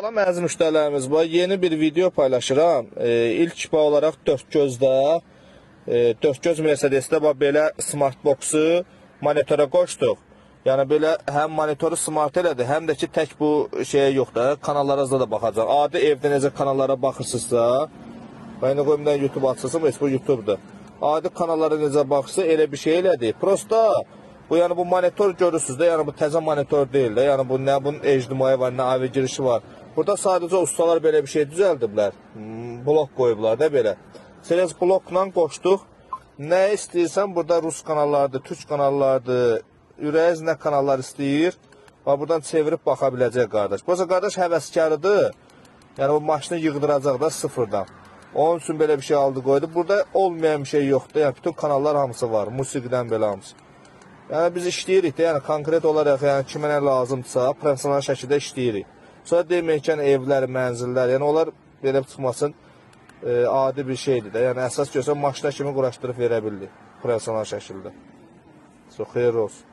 Salam əziz müştərilərimiz, bu yeni bir video paylaşıram. İlk olaraq dörtgözdə, dörtgöz Mercedesdə belə smartboxu monitora qoşduq. Yəni belə həm monitoru smart elədi, həm də ki tək bu şeyə yox da, kanallarınızda da baxacaq. Adi evdə necə kanallara baxırsınızsa, mən indi qoyumdan YouTube açırsam, bu YouTube'dur. Adi kanallara necə baxırsa elə bir şey elədi. Prosta bu yəni bu monitor görürsünüz də, yəni bu təzə monitor deyil də, yəni bu nə bunun HDMI var, nə AV girişi var. Burada sadəcə ustalar belə bir şey düzəldiblər. Blok qoyublar da belə. Selez blokla qoşduq. Nə istəyirsən burada Rus kanallardır, Türk kanallardır, ürəyiz nə kanallar istəyir. Və buradan çevirib baxa biləcək qardaş. Bu qardaş həvəskarıdır. Yəni bu maşını yığdıracaq da sıfırdan. Onun üçün belə bir şey aldı qoydu. Burada olmayan bir şey yoxdur. Yəni bütün kanallar hamısı var. Musiqidən belə hamısı. Yəni biz işləyirik də, yəni konkret olaraq yəni kimə nə lazımdırsa, professional şəkildə işləyirik. Sonra deməkən evlər, mənzillər, yəni onlar belə çıxmasın adi bir şeydir də. Yəni əsas görsən maşına kimi quraşdırıb verə bildik professional şəkildə. Çox xeyirli olsun.